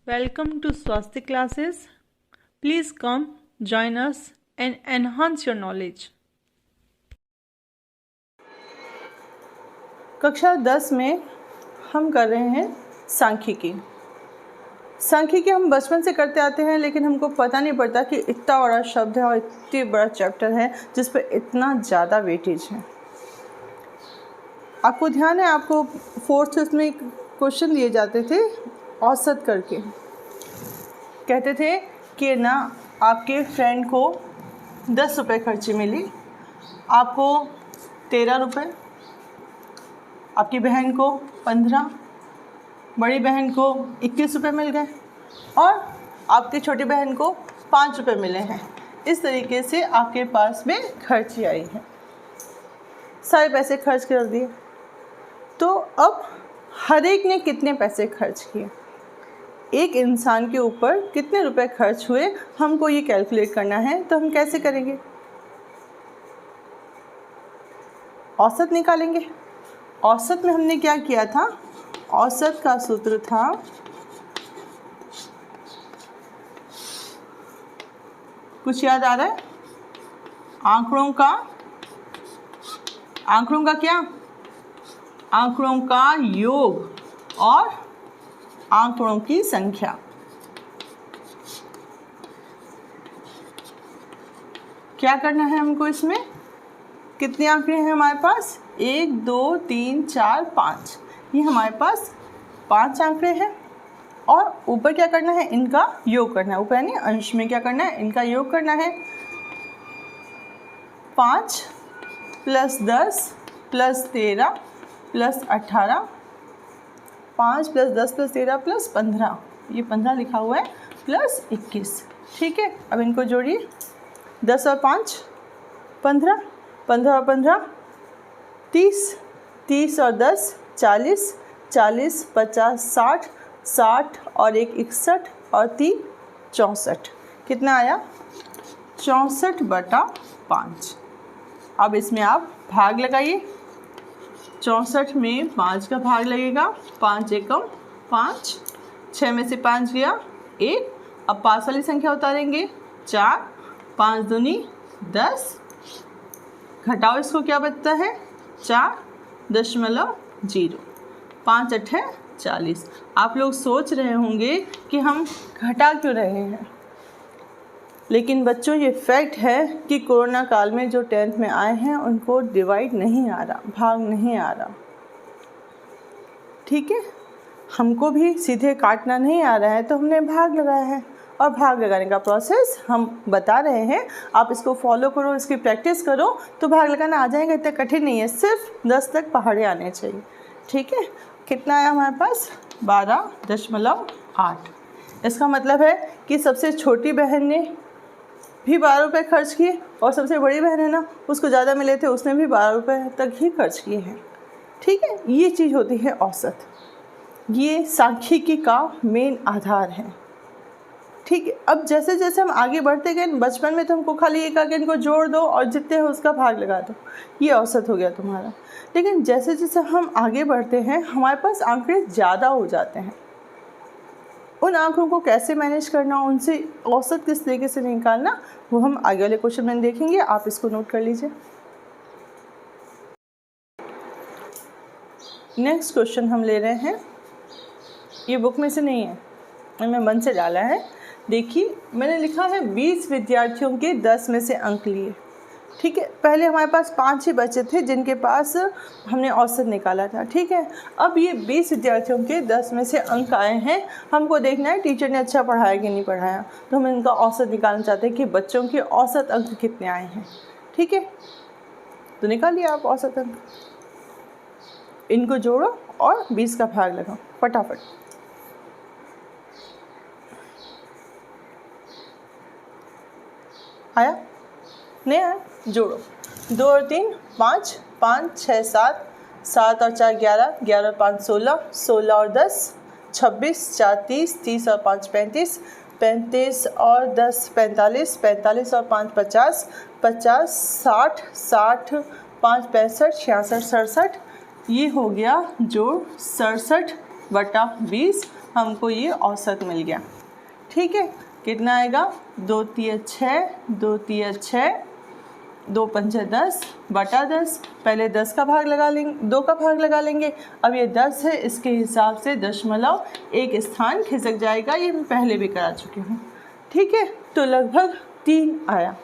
Welcome to Swasti classes. Please come, join us and enhance your knowledge. कक्षा 10 में हम कर रहे हैं सांख्यिकी। सांख्यिकी हम बचपन से करते आते हैं, लेकिन हमको पता नहीं पड़ता कि इतना बड़ा शब्द है और इतनी बड़ा चैप्टर है जिस पर इतना ज़्यादा वेटेज है। आपको ध्यान है, आपको फोर्थ में क्वेश्चन दिए जाते थे औसत करके। कहते थे कि ना आपके फ्रेंड को 10 रुपये खर्ची मिली, आपको 13 रुपये, आपकी बहन को 15, बड़ी बहन को 21 रुपये मिल गए और आपकी छोटी बहन को 5 रुपये मिले हैं। इस तरीके से आपके पास में खर्ची आई है, सारे पैसे खर्च कर दिए। तो अब हर एक ने कितने पैसे खर्च किए, एक इंसान के ऊपर कितने रुपए खर्च हुए, हमको ये कैलकुलेट करना है। तो हम कैसे करेंगे? औसत निकालेंगे। औसत में हमने क्या किया था? औसत का सूत्र था कुछ याद आ रहा है? आंकड़ों का क्या? आंकड़ों का योग और आंकड़ों की संख्या। क्या करना है हमको इसमें? कितने आंकड़े हैं हमारे पास? 1 2 3 4 5, ये हमारे पास 5 आंकड़े हैं। और ऊपर क्या करना है? इनका योग करना है। ऊपर यानी अंश में क्या करना है? इनका योग करना है। 5 + 10 + 13 + 18, 5 + 10 + 13 + 15, ये 15 लिखा हुआ है, + 21। ठीक है, अब इनको जोड़िए। 10 और 5 15, 15 और 15 30, 30 और 10 40, 40 50 60, 60 और 1 61 और 3 64। कितना आया? 64/5। अब इसमें आप भाग लगाइए। 64 में 5 का भाग लगेगा, 5 एकम 5, 6 में से 5 गया 1। अब पास वाली संख्या उतारेंगे 4, 5 दूनी 10, घटाओ इसको, क्या बचता है? 4.0, 5 8 40। आप लोग सोच रहे होंगे कि हम घटा क्यों रहे हैं, लेकिन बच्चों ये फैक्ट है कि कोरोना काल में जो 10th में आए हैं उनको डिवाइड नहीं आ रहा, भाग नहीं आ रहा। ठीक है, हमको भी सीधे काटना नहीं आ रहा है तो हमने भाग लगाया है, और भाग लगाने का प्रोसेस हम बता रहे हैं। आप इसको फॉलो करो, इसकी प्रैक्टिस करो तो भाग लगाना आ जाएगा। इतना कठिन नहीं है, सिर्फ 10 तक पहाड़े आने चाहिए। ठीक है, कितना आया हमारे पास? 12.8। इसका मतलब है कि सबसे छोटी बहन ने भी 12 रुपये खर्च किए और सबसे बड़ी बहन है ना, उसको ज़्यादा मिले थे, उसने भी 12 रुपये तक ही खर्च किए हैं। ठीक है, ये चीज़ होती है औसत। ये सांख्यिकी का मेन आधार है। ठीक है, अब जैसे जैसे हम आगे बढ़ते गए, बचपन में तो हमको खाली एक आगे इनको जोड़ दो और जितने हैं उसका भाग लगा दो, ये औसत हो गया तुम्हारा। लेकिन जैसे जैसे हम आगे बढ़ते हैं हमारे पास आंकड़े ज़्यादा हो जाते हैं। उन आंकड़ों को कैसे मैनेज करना, उनसे औसत किस तरीके से निकालना, वो हम आगे वाले क्वेश्चन में देखेंगे। आप इसको नोट कर लीजिए। नेक्स्ट क्वेश्चन हम ले रहे हैं, ये बुक में से नहीं है, मैंने मन से डाला है। देखिए, मैंने लिखा है 20 विद्यार्थियों के 10 में से अंक लिए। ठीक है, पहले हमारे पास 5 ही बच्चे थे जिनके पास हमने औसत निकाला था। ठीक है, अब ये 20 विद्यार्थियों के 10 में से अंक आए हैं। हमको देखना है टीचर ने अच्छा पढ़ाया कि नहीं पढ़ाया, तो हम इनका औसत निकालना चाहते हैं कि बच्चों के औसत अंक कितने आए हैं। ठीक है, तो निकालिए आप औसत अंक, इनको जोड़ो और 20 का भाग लगाओ फटाफट। आया? नहीं आया? जोड़ो। 2 और 3 5, 5 6 7, 7 और 4 11, 11 और 5 16, 16 और 10 26, 4 30, 30 और 5 35, 35 और 10 45, 45 और 5 50, 50 60, 60 5 65, 66 67, ये हो गया जोड़ 67/20 हमको ये औसत मिल गया। ठीक है, कितना आएगा? 2 तिया 6, 2 तिया 6, 2 पंचे 10 बटा 10। पहले 10 का भाग लगा लेंगे, 2 का भाग लगा लेंगे। अब ये 10 है, इसके हिसाब से दशमलव एक स्थान खिसक जाएगा। ये मैं पहले भी करा चुकी हूँ। ठीक है, तो लगभग 3 आया।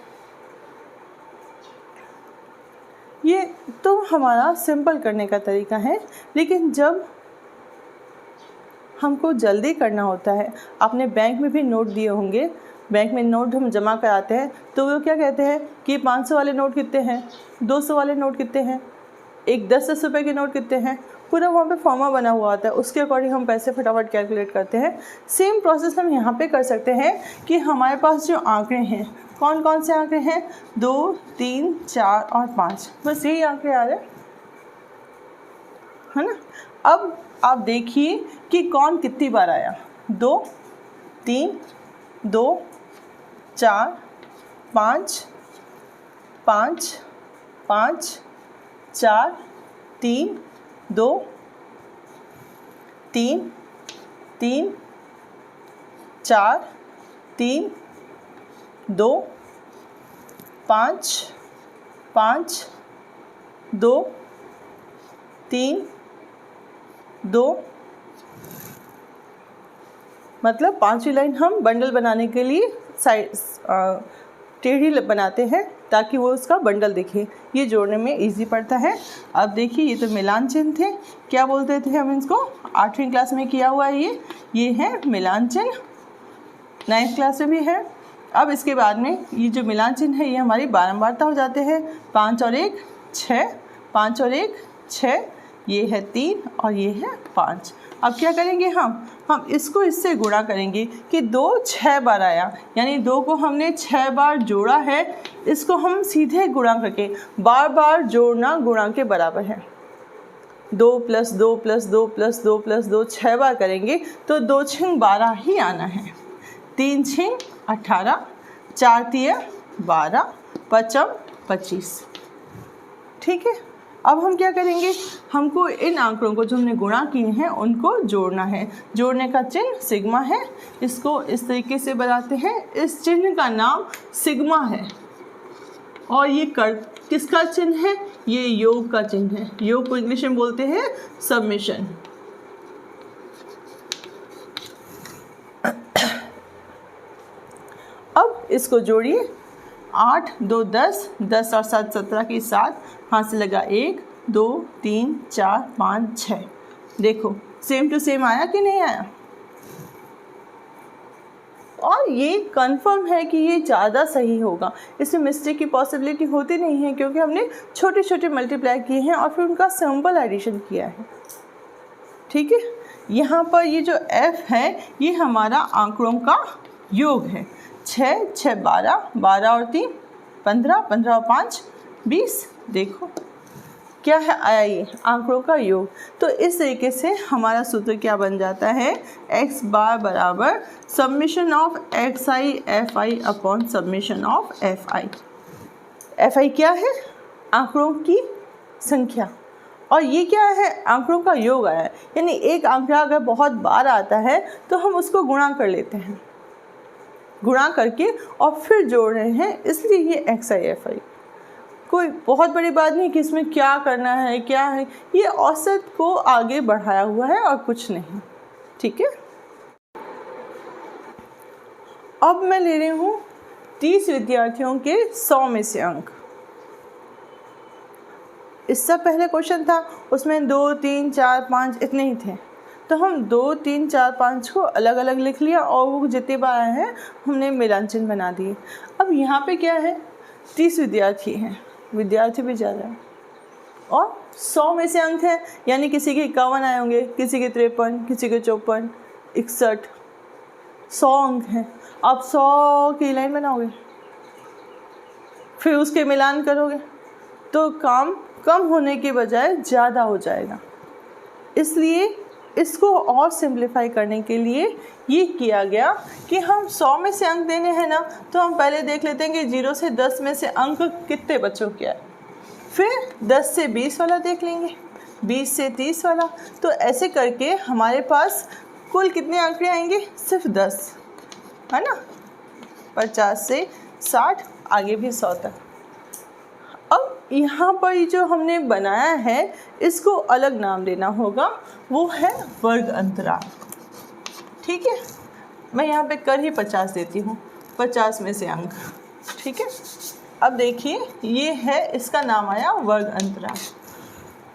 ये तो हमारा सिंपल करने का तरीका है, लेकिन जब हमको जल्दी करना होता है, आपने बैंक में भी नोट दिए होंगे, बैंक में नोट हम जमा कराते हैं तो वो क्या कहते हैं कि 500 वाले नोट कितने हैं, 200 वाले नोट कितने हैं, एक 10-10 रुपये के नोट कितने हैं, पूरा वहाँ पे फॉर्मा बना हुआ आता है, उसके अकॉर्डिंग हम पैसे फटाफट कैलकुलेट करते हैं। सेम प्रोसेस हम यहाँ पे कर सकते हैं कि हमारे पास जो आंकड़े हैं, कौन कौन से आंकड़े हैं? 2, 3, 4 और 5, बस यही आंकड़े आ रहे हैं, है ना। अब आप देखिए कि कौन कितनी बार आया। 2, 3, 2, 4, 5, 5, 5, 4, 3, 2, 3, 3, 4, 3, 2, 5, 5, 2, 3, 2। मतलब 5वीं लाइन हम बंडल बनाने के लिए साइड टेढ़ी बनाते हैं ताकि वो उसका बंडल दिखे, ये जोड़ने में इजी पड़ता है। अब देखिए, ये तो मिलान चिन्ह थे, क्या बोलते थे हम इसको? 8वीं क्लास में किया हुआ है ये है मिलान चिन्ह, 9th क्लास में भी है। अब इसके बाद में ये जो मिलान चिन्ह है ये हमारी बारंबारता हो जाते हैं। 5 और 1 6, 5 और 1 6, ये है 3 और ये है 5। अब क्या करेंगे हम इसको इससे गुणा करेंगे कि 2 6 बार आया, यानी 2 को हमने 6 बार जोड़ा है। इसको हम सीधे गुणा करके, बार बार जोड़ना गुणा के बराबर है। 2 + 2 + 2 + 2 + 2 6 बार करेंगे तो 2 छिंग 12 ही आना है। 3 छिंग 18, 4 तिया 12, 5 25। ठीक है, अब हम क्या करेंगे? हमको इन आंकड़ों को जो हमने गुणा किए हैं उनको जोड़ना है। जोड़ने का चिन्ह सिग्मा है, इसको इस तरीके से बनाते हैं। इस चिन्ह का नाम सिग्मा है और ये किसका चिन्ह है? ये योग का चिन्ह है। योग को इंग्लिश में बोलते हैं सबमिशन। अब इसको जोड़िए। 8 2 10, 10 और 7 17 के 7, हाथ से लगा 1 2 3 4 5 6। देखो सेम टू सेम आया कि नहीं आया? और ये कंफर्म है कि ये ज़्यादा सही होगा, इसमें मिस्टेक की पॉसिबिलिटी होती नहीं है, क्योंकि हमने छोटे छोटे मल्टीप्लाई किए हैं और फिर उनका सिंपल एडिशन किया है। ठीक है, यहाँ पर ये जो f है ये हमारा आंकड़ों का योग है। 6 6 12, 12 और 3 15, 15 और 5 20। देखो क्या है आया, ये आंकड़ों का योग। तो इस तरीके से हमारा सूत्र क्या बन जाता है? x बार बराबर submission of xi fi upon submission of fi। fi क्या है? आंकड़ों की संख्या, और ये क्या है? आंकड़ों का योग आया है। यानी एक आंकड़ा अगर बहुत बार आता है तो हम उसको गुणा कर लेते हैं, गुणा करके और फिर जोड़ रहे हैं, इसलिए ये xi fi। कोई बहुत बड़ी बात नहीं कि इसमें क्या करना है, क्या है, ये औसत को आगे बढ़ाया हुआ है और कुछ नहीं। ठीक है, अब मैं ले रही हूँ 30 विद्यार्थियों के 100 में से अंक। इससे पहले क्वेश्चन था उसमें 2 3 4 5 इतने ही थे, तो हम 2 3 4 5 को अलग अलग लिख लिया और वो जितने बार आए हैं हमने मिलान चिन्ह बना दिए। अब यहाँ पे क्या है? 30 विद्यार्थी हैं, विद्यार्थी भी ज़्यादा है और 100 में से अंक हैं, यानी किसी के 51 आए होंगे, किसी के 53, किसी के 54, 61, 100 अंक हैं। आप 100 की लाइन बनाओगे, फिर उसके मिलान करोगे तो काम कम होने के बजाय ज़्यादा हो जाएगा। इसलिए इसको और सिंप्लीफाई करने के लिए ये किया गया कि हम 100 में से अंक देने हैं ना, तो हम पहले देख लेते हैं कि 0 से 10 में से अंक कितने बच्चों के आए, फिर 10 से 20 वाला देख लेंगे, 20 से 30 वाला। तो ऐसे करके हमारे पास कुल कितने आंकड़े आएंगे? सिर्फ 10, है ना। 50 से 60, आगे भी 100 तक। अब यहाँ पर ये जो हमने बनाया है इसको अलग नाम देना होगा, वो है वर्ग अंतराल। ठीक है, मैं यहाँ पे कर ही 50 देती हूँ, 50 में से अंक। ठीक है, अब देखिए ये है, इसका नाम आया वर्ग अंतराल।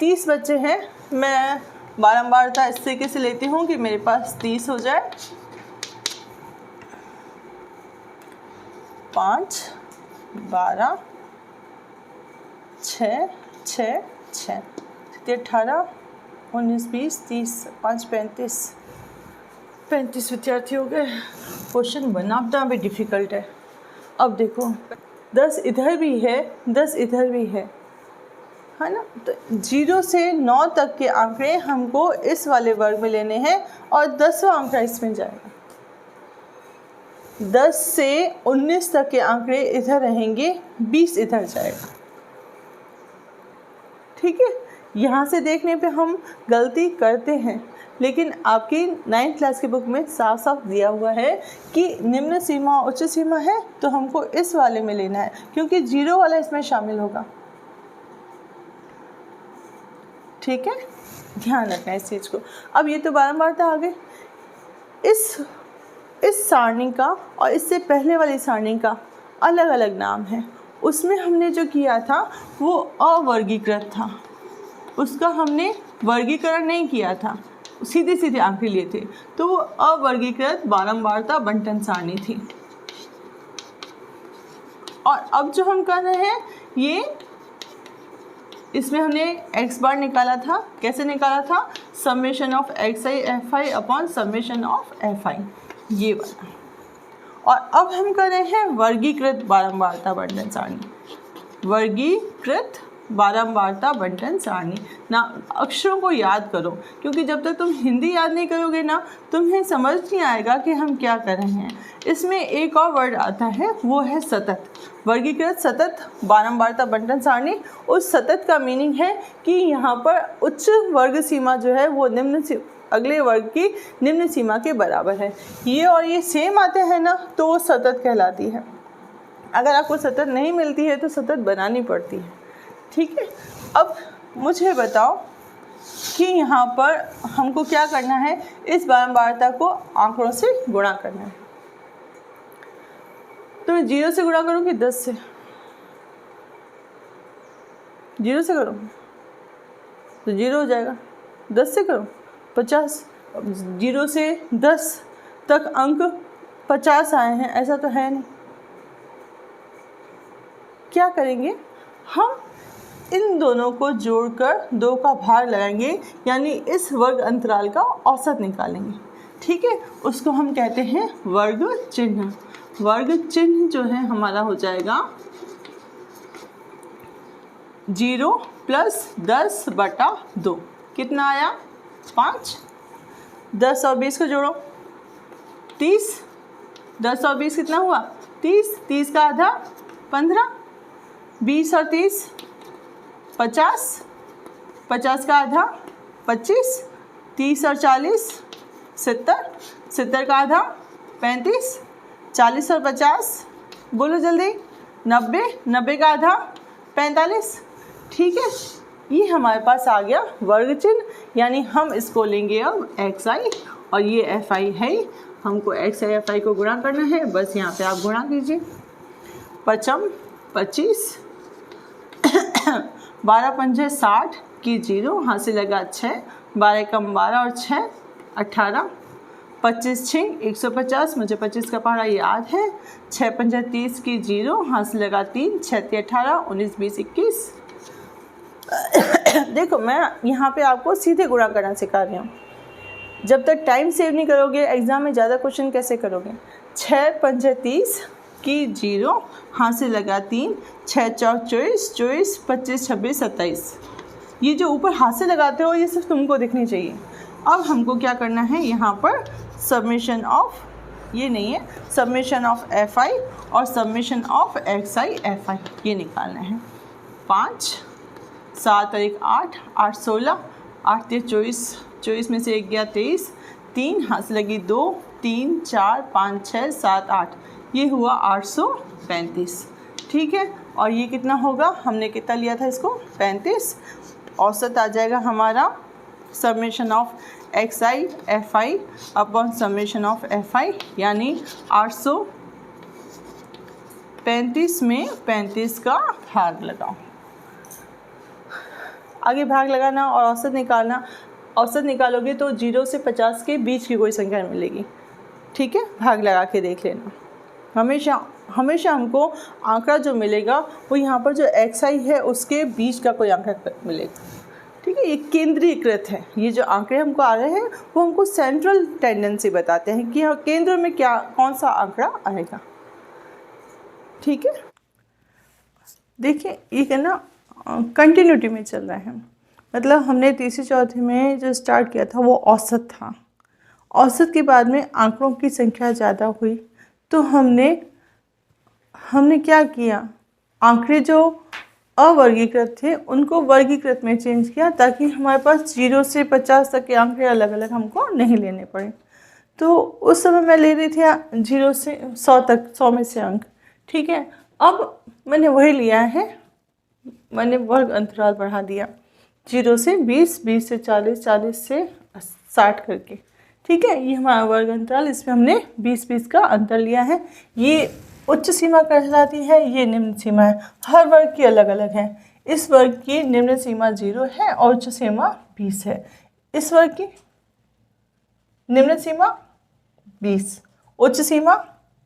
30 बच्चे हैं, मैं बारंबारता इस तरीके से लेती हूँ कि मेरे पास 30 हो जाए। 5, 12, 6, 6, 6, 18, 19, 20, 30, 5, 35 विद्यार्थी हो गए। क्वेश्चन बनाना भी डिफ़िकल्ट है। अब देखो 10 इधर भी है, 10 इधर भी है ना। तो 0 से 9 तक के आंकड़े हमको इस वाले वर्ग में लेने हैं और 10वां आंकड़ा इसमें जाएगा। 10 से 19 तक के आंकड़े इधर रहेंगे, 20 इधर जाएगा। ठीक है, यहाँ से देखने पे हम गलती करते हैं, लेकिन आपकी 9th क्लास की बुक में साफ साफ दिया हुआ है कि निम्न सीमा उच्च सीमा है, तो हमको इस वाले में लेना है क्योंकि 0 वाला इसमें शामिल होगा। ठीक है, ध्यान रखना इस चीज़ को। अब ये तो बारंबारता आ गई। इस सारणी का और इससे पहले वाली सारणी का अलग अलग नाम है। उसमें हमने जो किया था वो अवर्गीकृत था, उसका हमने वर्गीकरण नहीं किया था, सीधे सीधे आंकड़े लिए थे, तो वो अवर्गीकृत बारंबारता बंटन सारणी थी। और अब जो हम कर रहे हैं ये, इसमें हमने x बार निकाला था। कैसे निकाला था? Summation of xi fi upon summation of fi, ये वाला। और अब हम कर रहे हैं वर्गीकृत बारंबारता बंटन सारणी। वर्गीकृत बारंबारता बंटन सारणी ना, अक्षरों को याद करो, क्योंकि जब तक तुम हिंदी याद नहीं करोगे ना, तुम्हें समझ नहीं आएगा कि हम क्या कर रहे हैं। इसमें एक और वर्ड आता है, वो है सतत। वर्गीकृत सतत बारंबारता बंटन सारणी। उस सतत का मीनिंग है कि यहाँ पर उच्च वर्ग सीमा जो है वो अगले वर्ग की निम्न सीमा के बराबर है। ये और ये सेम आते हैं ना, तो वो सतत कहलाती है। अगर आपको सतत नहीं मिलती है तो सतत बनानी पड़ती है। ठीक है, अब मुझे बताओ कि यहाँ पर हमको क्या करना है? इस बारंबारता को आंकड़ों से गुणा करना है। तो मैं 0 से गुणा करूँ कि 10 से? 0 से करूँ तो 0 हो जाएगा। 10 से करूँ 50। 0 से 10 तक अंक 50 आए हैं, ऐसा तो है नहीं। क्या करेंगे? हम इन दोनों को जोड़कर 2 का भाग लगाएंगे, यानी इस वर्ग अंतराल का औसत निकालेंगे। ठीक है, उसको हम कहते हैं वर्ग चिन्ह। वर्ग चिन्ह जो है हमारा हो जाएगा 0 + 10/2। कितना आया? 5। 10 और 20 को जोड़ो, 30। 10 और 20 कितना हुआ? 30। 30 का आधा 15। 20 और 30 50। 50 का आधा 25। 30 और 40 70। 70 का आधा 35। 40 और 50 बोलो जल्दी 90। 90 का आधा 45। ठीक है, ये हमारे पास आ गया वर्ग चिन्ह, यानी हम इसको लेंगे अब xi और ये fi है। हमको xi fi को गुणा करना है, बस यहाँ पे आप गुणा कीजिए। 55 25 12 पंजे 60 की 0, हाथ से लगा 6, 12 कम 12 और 6 18, 25 6 150, मुझे 25 का पहाड़ा याद है। 6 पंजे 30 की 0, हाथ से लगा 3, 6 18 19 20 21। देखो मैं यहाँ पे आपको सीधे गुणा करना सिखा रही हूँ। जब तक टाइम सेव नहीं करोगे एग्ज़ाम में ज़्यादा क्वेश्चन कैसे करोगे? 6 पंजे 30 की 0, हाथ से लगा 3, 6 चौक 24 24 25 26 27। ये जो ऊपर हाथ से लगाते हो ये सिर्फ तुमको दिखनी चाहिए। अब हमको क्या करना है? यहाँ पर समेशन ऑफ, ये नहीं है, समेशन ऑफ fi और समेशन ऑफ xi fi ये निकालना है। 5 7 और 1 8 8 16 8 23 24 24 में से 1 गया 23 3 हाथ से लगी 2, 3, 4, 5, 6, 7, 8, ये हुआ 835। ठीक है, और ये कितना होगा, हमने कितना लिया था इसको 35। औसत आ जाएगा हमारा summation of XI FI upon summation of FI, यानी 835 में 35 का भाग लगाओ। आगे भाग लगाना और औसत निकालना। औसत निकालोगे तो 0 से 50 के बीच की कोई संख्या मिलेगी। ठीक है, भाग लगा के देख लेना। हमेशा हमको आंकड़ा जो मिलेगा वो यहाँ पर जो XI है उसके बीच का कोई आंकड़ा मिलेगा। ठीक है, ये केंद्रीकृत है। ये जो आंकड़े हमको आ रहे हैं वो हमको सेंट्रल टेंडेंसी बताते हैं कि यहाँ केंद्र में कौन सा आंकड़ा आएगा। ठीक है, देखिए ये है ना कंटिन्यूटी में चल रहा है। मतलब हमने तीसरी चौथी में जो स्टार्ट किया था वो औसत था। औसत के बाद में आंकड़ों की संख्या ज़्यादा हुई तो हमने क्या किया, आंकड़े जो अवर्गीकृत थे उनको वर्गीकृत में चेंज किया ताकि हमारे पास 0 से 50 तक के आंकड़े अलग अलग हमको नहीं लेने पड़े। तो उस समय मैं ले रही थी 0 से 100 तक, 100 में से अंक। ठीक है, अब मैंने वही लिया है, मैंने वर्ग अंतराल बढ़ा दिया 0 से 20, 20 से 40, 40 से 60 करके। ठीक है, ये हमारा वर्ग अंतराल, इसमें हमने 20-20 का अंतर लिया है। ये उच्च सीमा कहलाती है, ये निम्न सीमा है। हर वर्ग की अलग अलग है। इस वर्ग की निम्न सीमा 0 है और उच्च सीमा 20 है। इस वर्ग की निम्न सीमा 20, उच्च सीमा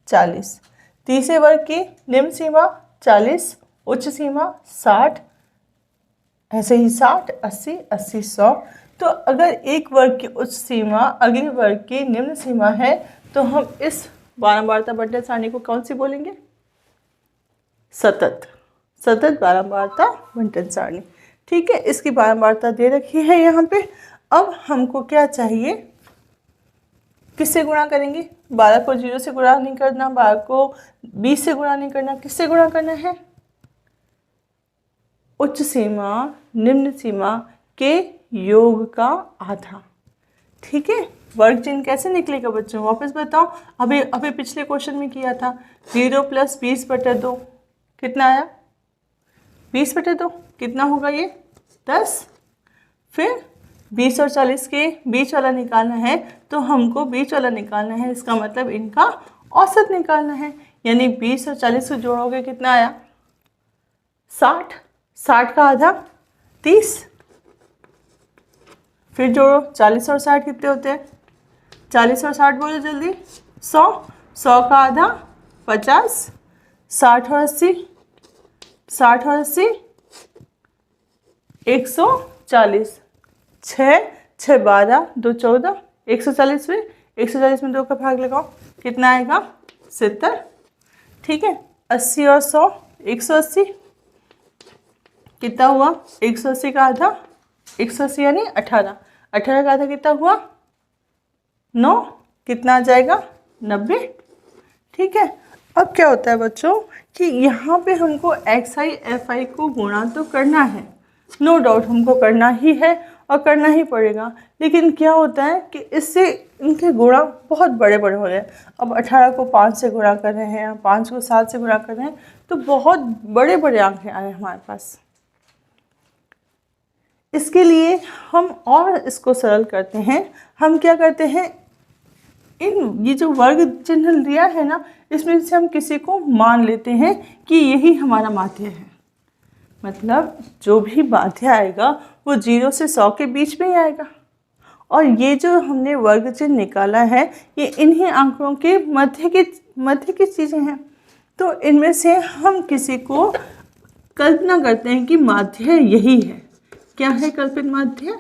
40। तीसरे वर्ग की निम्न सीमा 40, उच्च सीमा 60, ऐसे ही 60, 80, 80, 100। तो अगर एक वर्ग की उच्च सीमा अगले वर्ग की निम्न सीमा है तो हम इस बारंबारता बंटन सारणी को कौन सी बोलेंगे, सतत बारंबारता बंटन सारणी। ठीक है, इसकी बारंबारता दे रखी है यहाँ पे। अब हमको क्या चाहिए, किससे गुणा करेंगे, 12 को 0 से गुणा नहीं करना, 12 को 20 से गुणा नहीं करना, किससे गुणा करना है, उच्च सीमा निम्न सीमा के योग का आधा। ठीक है, वर्ग चिन्ह कैसे निकलेगा बच्चों, वापस बताओ। अभी पिछले क्वेश्चन में किया था 0 + 20/2 कितना आया, 20/2 कितना होगा ये 10। फिर 20 और 40 के बीच वाला निकालना है तो हमको बीच वाला निकालना है, इसका मतलब इनका औसत निकालना है। यानी 20 और 40 को जोड़ोगे कितना आया 60, 60 का आधा 30। फिर जोड़ो 40 और 60 कितने होते हैं, 40 और 60 बोलो जल्दी, 100, 100 का आधा 50, 60 और 80, 60 और 80 140, 6, 6, 12, 2, 14, 140 में 140 में 2 का भाग लगाओ कितना आएगा 70। ठीक है, 80 और 100 180 कितना हुआ 180 का आधा 180 यानी 18, 18 का आधा कितना हुआ 9, कितना आ जाएगा 90। ठीक है, अब क्या होता है बच्चों कि यहाँ पे हमको XI FI को गुणा तो करना है, नो डाउट हमको करना ही है और करना ही पड़ेगा। लेकिन क्या होता है कि इससे इनके गुणा बहुत बड़े बड़े हो रहे हैं। अब 18 को 5 से गुणा कर रहे हैं, 5 को 7 से गुणा कर रहे हैं, तो बहुत बड़े बड़े आंकड़े आए हमारे पास। इसके लिए हम और इसको सरल करते हैं। हम क्या करते हैं, ये जो वर्ग चिन्ह दिया है ना, इसमें से हम किसी को मान लेते हैं कि यही हमारा माध्य है। मतलब जो भी माध्य आएगा वो 0 से 100 के बीच में ही आएगा। और ये जो हमने वर्ग चिन्ह निकाला है ये इन्हीं आंकड़ों के मध्य की चीज़ें हैं। तो इनमें से हम किसी को कल्पना करते हैं कि माध्य यही है। क्या है कल्पित माध्य,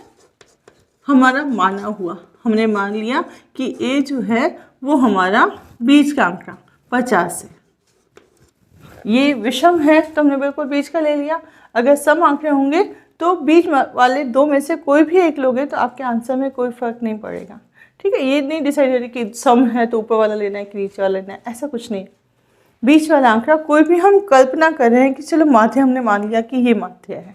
हमारा माना हुआ। हमने मान लिया कि ए जो है वो हमारा बीच का आंकड़ा 50 है। ये विषम है तो हमने बिल्कुल बीच का ले लिया। अगर सम आंकड़े होंगे तो बीच वाले दो में से कोई भी एक लोगे तो आपके आंसर में कोई फर्क नहीं पड़ेगा। ठीक है, ये नहीं डिसाइड कि सम है तो ऊपर वाला लेना है कि नीचे वाला लेना है, ऐसा कुछ नहीं। बीच वाला आंकड़ा कोई भी हम कल्पना कर रहे हैं कि चलो माध्य हमने मान लिया कि ये माध्य है।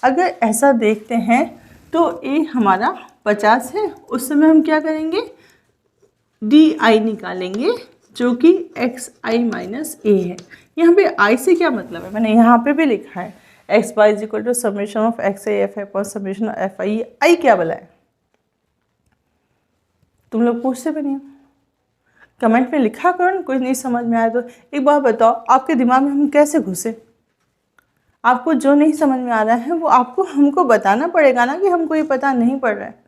अगर ऐसा देखते हैं तो ए हमारा 50 है, उस समय हम क्या करेंगे डी आई निकालेंगे जो कि एक्स आई माइनस ए है। यहाँ पे आई से क्या मतलब है, मैंने यहाँ पे भी लिखा है x y is equal to summation of x i f i upon summation of f i. I क्या बोला है, तुम लोग पूछते भी नहीं हो, कमेंट में लिखा करो ना। कुछ नहीं समझ में आया तो एक बार बताओ, आपके दिमाग में हम कैसे घुसे। आपको जो नहीं समझ में आ रहा है वो आपको हमको बताना पड़ेगा ना, कि हमको ये पता नहीं पड़ रहा है।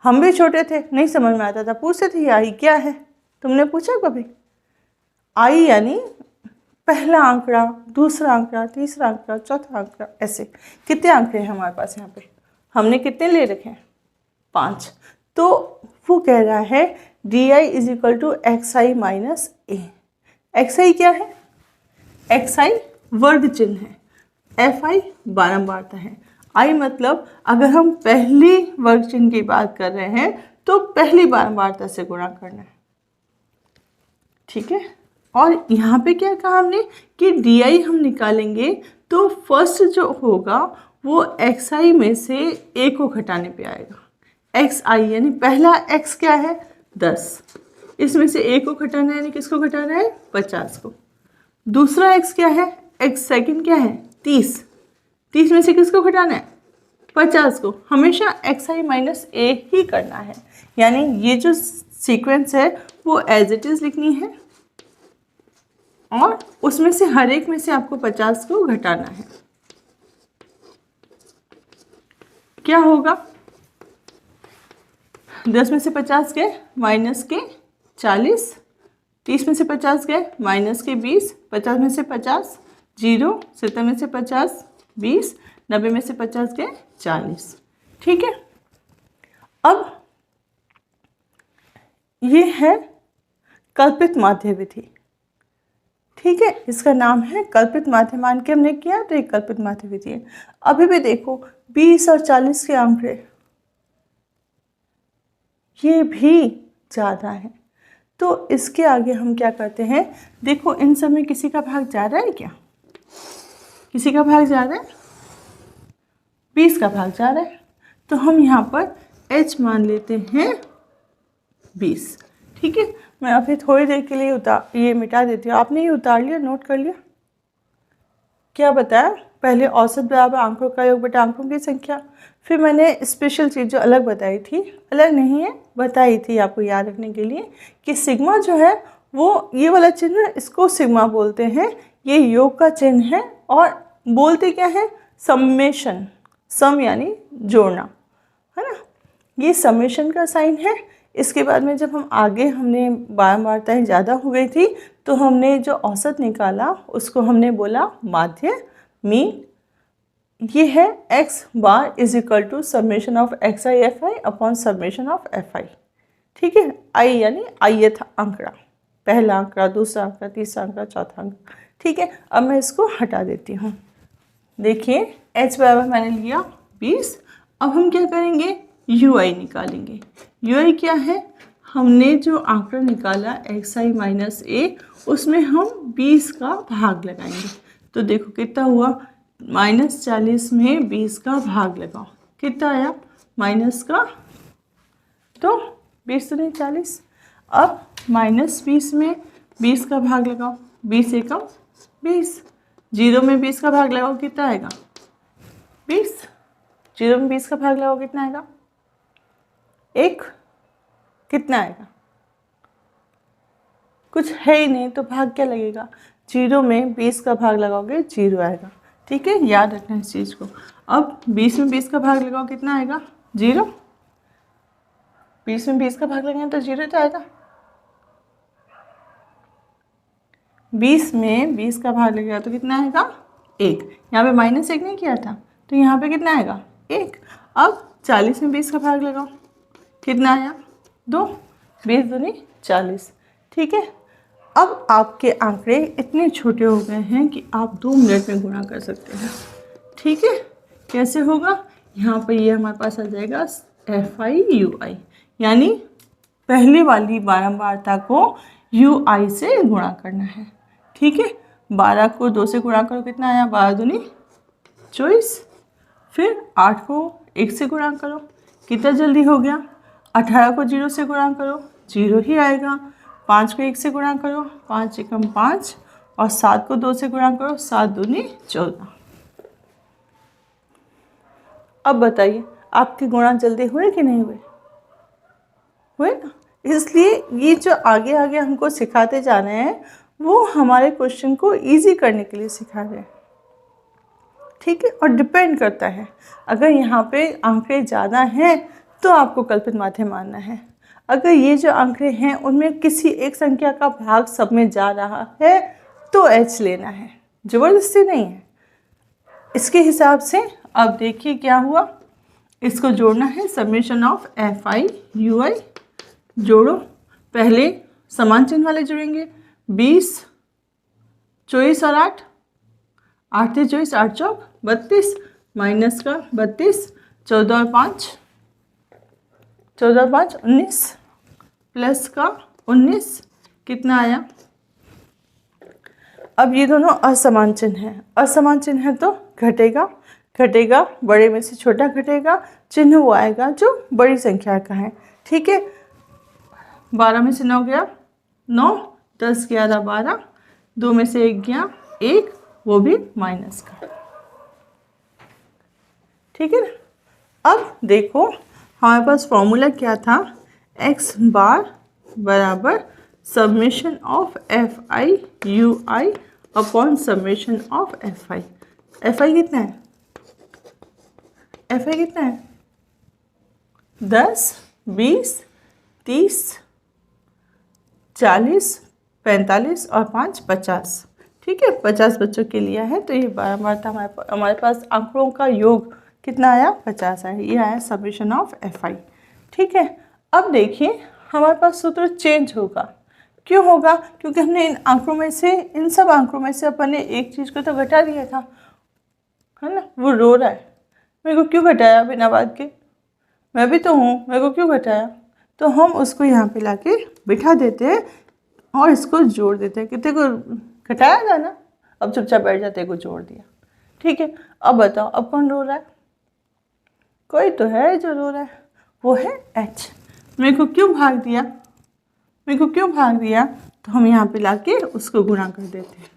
हम भी छोटे थे, नहीं समझ में आता था, पूछते थे आई क्या है। तुमने पूछा कभी? आई यानी पहला आंकड़ा, दूसरा आंकड़ा, तीसरा आंकड़ा, चौथा आंकड़ा, ऐसे कितने आंकड़े हैं हमारे पास यहाँ पे, हमने कितने ले रखे हैं? 5। तो वो कह रहा है d i is equal to x i minus a. X i क्या है? एक्स आई वर्ग चिन्ह है, एफ आई बारंबारता है। आई मतलब अगर हम पहली वर्ग चिन्ह की बात कर रहे हैं तो पहली बारंबारता से गुणा करना है, ठीक है। और यहाँ पे क्या कहा हमने कि डी आई हम निकालेंगे तो फर्स्ट जो होगा वो एक्स आई में से ए को घटाने पे आएगा। एक्स आई यानी पहला एक्स क्या है? 10, इसमें से ए को घटाना है, यानी किसको घटाना है? 50 को। दूसरा एक्स क्या है? एक्स सेकंड क्या है? 30, 30 में से किसको घटाना है? 50 को। हमेशा एक्स आई माइनस ए ही करना है, यानी ये जो सीक्वेंस है वो एज इट इज़ लिखनी है और उसमें से हर एक में से आपको 50 को घटाना है। क्या होगा? 10 में से 50 गए माइनस के 40, 30 में से 50 गए माइनस के 20, 50 में से 50 0, 70 में से 50 20, 90 में से 50 गए 40, ठीक है। अब ये है कल्पित माध्य विधि, ठीक है। इसका नाम है कल्पित माध्य, मान के हमने किया तो एक कल्पित माध्य विधि है। अभी भी देखो 20 और 40 के आंकड़े ये भी ज़्यादा है, तो इसके आगे हम क्या करते हैं? देखो इन सब में किसी का भाग जा रहा है क्या? किसी का भाग जा रहा है? 20 का भाग जा रहा है, तो हम यहाँ पर h मान लेते हैं 20, ठीक है। मैं अभी थोड़ी देर के लिए ये मिटा देती हूँ। आपने ये उतार लिया, नोट कर लिया? क्या बताया? पहले औसत बराबर आंकड़ों का योग बटा आंकड़ों की संख्या, फिर मैंने स्पेशल चीज़ जो अलग बताई थी, अलग नहीं है बताई थी आपको याद रखने के लिए, कि सिग्मा जो है वो ये वाला चिन्ह, इसको सिग्मा बोलते हैं, ये योग का चिन्ह है। और बोलते क्या है? समेशन, सम यानी जोड़ना, है ना, ये समेशन का साइन है। इसके बाद में जब हम आगे हमने बारंबारताएँ ज़्यादा हो गई थी तो हमने जो औसत निकाला उसको हमने बोला माध्य, मीन। ये है x bar is equal to summation of x i f i upon summation of f i, ठीक है। आई यानी ith आंकड़ा, पहला आंकड़ा, दूसरा आंकड़ा, तीसरा आंकड़ा, चौथा आंकड़ा, ठीक है। अब मैं इसको हटा देती हूँ। देखिए h बराबर मैंने लिया 20। अब हम क्या करेंगे? यू आई निकालेंगे। यू आई क्या है? हमने जो आंकड़ा निकाला एक्स आई माइनस ए, उसमें हम 20 का भाग लगाएंगे। तो देखो कितना हुआ? -40 में 20 का भाग लगाओ, कितना आया? माइनस का, तो 20 तो नहीं 40। अब -20 में 20 का भाग लगाओ, 20 एकम 20। 0 में 20 का भाग लगाओ, कितना आएगा? 20। 0 में 20 का भाग लगाओ, कितना आएगा? 1। कितना आएगा? कुछ है ही नहीं तो भाग क्या लगेगा? 0 में 20 का भाग लगाओगे 0 आएगा, ठीक है। याद रखना इस चीज़ को। अब 20 में 20 का भाग लगाओ, कितना आएगा? 0। 20 में 20 का भाग लगाएंगे तो 0 तो आएगा। 20 में 20 का भाग लगेगा तो कितना आएगा? 1। यहाँ पे -1 नहीं किया था तो यहाँ पे कितना आएगा? 1। अब 40 में 20 का भाग लगाओ, कितना आया? 2। 20 दूनी 40, ठीक है। अब आपके आंकड़े इतने छोटे हो गए हैं कि आप 2 मिनट में गुणा कर सकते हैं, ठीक है। कैसे होगा? यहाँ पर ये हमारे पास आ जाएगा एफ आई यू आई, यानी पहले वाली बारंबारता को यू आई से गुणा करना है, ठीक है। 12 को 2 से गुणा करो, कितना आया? 12 दूनी 24। फिर 8 को 1 से गुणा करो, कितना जल्दी हो गया? 18 को 0 से गुणा करो, जीरो ही आएगा। 5 को 1 से गुणा करो, 5 एकम 5, और 7 को 2 से गुणा करो, 7 दूनी 14। अब बताइए आपके गुणा जल्दी हुए कि नहीं हुए? हुए ना। इसलिए ये जो आगे आगे हमको सिखाते जा रहे हैं वो हमारे क्वेश्चन को इजी करने के लिए सिखा रहे हैं, ठीक है। और डिपेंड करता है, अगर यहाँ पे आंकड़े ज़्यादा हैं तो आपको कल्पित माध्य मानना है। अगर ये जो आंकड़े हैं उनमें किसी एक संख्या का भाग सब में जा रहा है तो h लेना है, ज़बरदस्ती नहीं है। इसके हिसाब से अब देखिए क्या हुआ, इसको जोड़ना है, समेशन ऑफ fi ui जोड़ो। पहले समान चिन्ह वाले जुड़ेंगे, 20, 24 और 8, 8 से 24, 8 चौक 32, माइनस का 32, 14 और 5, 19, प्लस का 19, कितना आया। अब ये दोनों असमान चिन्ह हैं, असमान चिन्ह है तो घटेगा, घटेगा बड़े में से छोटा घटेगा, चिन्ह वो आएगा जो बड़ी संख्या का है, ठीक है। 12 में से 9 गया 9, 10 11 12, 2 में से 1 गया 1, वो भी माइनस का, ठीक है ना। अब देखो हमारे पास फॉर्मूला क्या था, x बार बराबर summation of fi ui upon summation of fi। fi कितना है, fi कितना है, 10, 20, 30, 40, 45 और 5 50, ठीक है। 50 बच्चों के लिए है तो ये 12 था। हमारे पास आंकड़ों का योग कितना आया, 50 आया। ये आया समेशन ऑफ fi, ठीक है। अब देखिए हमारे पास सूत्र चेंज होगा, क्यों होगा, क्योंकि हमने इन आंकड़ों में से, इन सब आंकड़ों में से अपन ने एक चीज़ को तो घटा दिया था, है ना। वो रो रहा है, मेरे को क्यों घटाया बिना बात के, मैं भी तो हूँ, मेरे को क्यों घटाया। तो हम उसको यहाँ पे लाके बिठा देते हैं और इसको जोड़ देते हैं, कितने को घटाया था ना, अब चुपचाप बैठ जाते को जोड़ दिया, ठीक है। अब बताओ अब कौन रो रहा है, कोई तो है जो रो रहा है, वो है h। मेरे को क्यों भाग दिया, मेरे को क्यों भाग दिया, तो हम यहाँ पे लाके उसको गुणा कर देते हैं,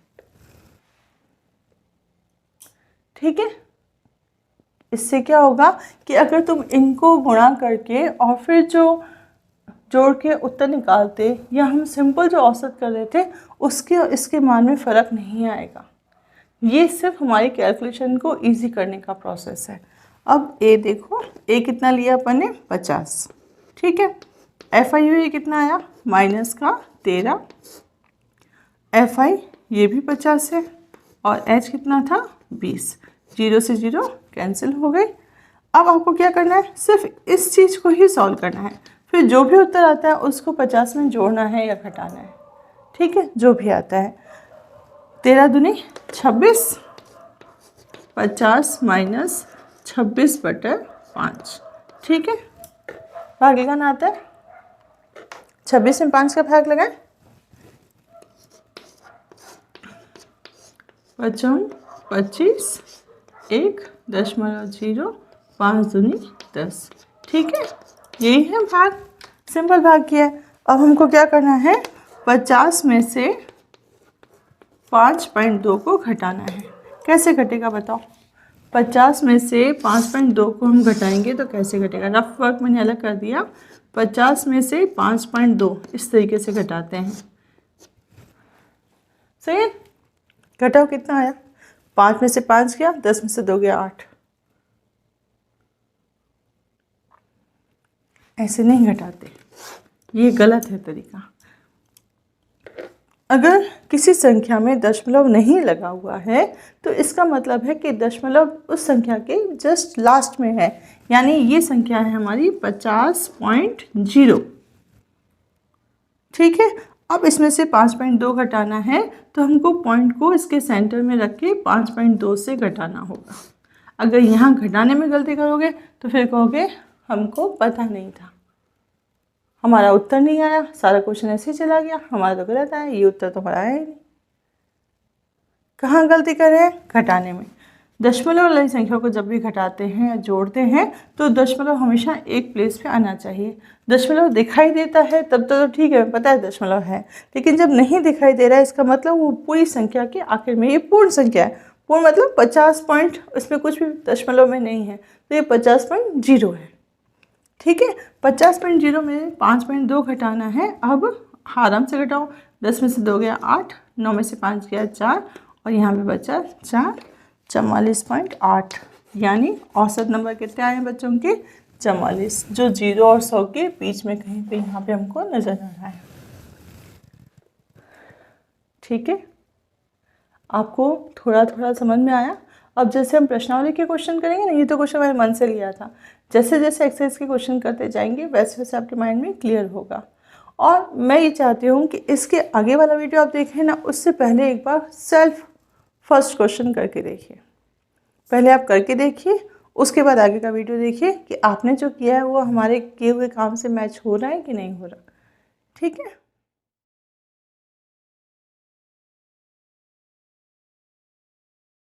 ठीक है। इससे क्या होगा कि अगर तुम इनको गुणा करके और फिर जो जोड़ के उत्तर निकालते या हम सिंपल जो औसत कर रहे थे उसके और इसके मान में फ़र्क नहीं आएगा। ये सिर्फ हमारी कैलकुलेशन को इजी करने का प्रोसेस है। अब ए देखो, ए कितना लिया अपन ने, 50, ठीक है। fi ये कितना आया, माइनस का 13, fi ये भी 50 है, और h कितना था, 20, 0 से 0 कैंसिल हो गई। अब आपको क्या करना है, सिर्फ इस चीज़ को ही सॉल्व करना है, फिर जो भी उत्तर आता है उसको 50 में जोड़ना है या घटाना है, ठीक है, जो भी आता है। 13 दूनी 26, 50 माइनस 26/5, ठीक है। भागे का ना आता है, 26 में 5 का भाग लगाएं, 25, 1.0, 5 दूनी 10, ठीक है। यही है भाग, सिंपल भाग किया है। अब हमको क्या करना है, 50 में से 5.2 को घटाना है। कैसे घटेगा बताओ, 50 में से 5.2 को हम घटाएंगे तो कैसे घटेगा, रफ वर्क मैंने अलग कर दिया। 50 में से 5.2 इस तरीके से घटाते हैं, सही है। घटाओ कितना आया, 5 में से 5 गया, 10 में से 2 गया 8। ऐसे नहीं घटाते, ये गलत है तरीका। अगर किसी संख्या में दशमलव नहीं लगा हुआ है तो इसका मतलब है कि दशमलव उस संख्या के जस्ट लास्ट में है, यानी ये संख्या है हमारी 50.0, ठीक है। अब इसमें से 5.2 घटाना है तो हमको पॉइंट को इसके सेंटर में रख के 5.2 से घटाना होगा। अगर यहाँ घटाने में गलती करोगे तो फिर कहोगे हमको पता नहीं था, हमारा उत्तर नहीं आया, सारा क्वेश्चन ऐसे ही चला गया, हमारा तो गलत आया, ये उत्तर तो हमारा आया ही नहीं। कहाँ गलती कर रहे हैं, घटाने में। दशमलव वाली संख्या को जब भी घटाते हैं या जोड़ते हैं तो दशमलव हमेशा एक प्लेस पे आना चाहिए। दशमलव दिखाई देता है तब तो ठीक है, पता है दशमलव है, लेकिन जब नहीं दिखाई दे रहा है इसका मतलब वो पूरी संख्या के आखिर में, ये पूर्ण संख्या है, पूर्ण मतलब 50 पॉइंट, इसमें कुछ भी दशमलव में नहीं है, तो ये 50.0 है। ठीक है, 50.0 में 5.2 घटाना है। अब आराम से घटाओ, 10 में से 2 गया 8, 9 में से 5 गया 4 और यहाँ पे बचा 4, 44.8, यानी औसत नंबर कितने आए बच्चों के? 44, जो 0 और 100 के बीच में कहीं पे यहाँ पे हमको नजर आ रहा है। ठीक है, आपको थोड़ा थोड़ा समझ में आया। अब जैसे हम प्रश्नावली के क्वेश्चन करेंगे ना, ये तो क्वेश्चन मैंने मन से लिया था, जैसे जैसे एक्सरसाइज के क्वेश्चन करते जाएंगे वैसे वैसे आपके माइंड में क्लियर होगा। और मैं ये चाहती हूँ कि इसके आगे वाला वीडियो आप देखें ना, उससे पहले एक बार सेल्फ फर्स्ट क्वेश्चन करके देखिए। पहले आप करके देखिए, उसके बाद आगे का वीडियो देखिए कि आपने जो किया है वो हमारे किए हुए काम से मैच हो रहा है कि नहीं हो रहा। ठीक है।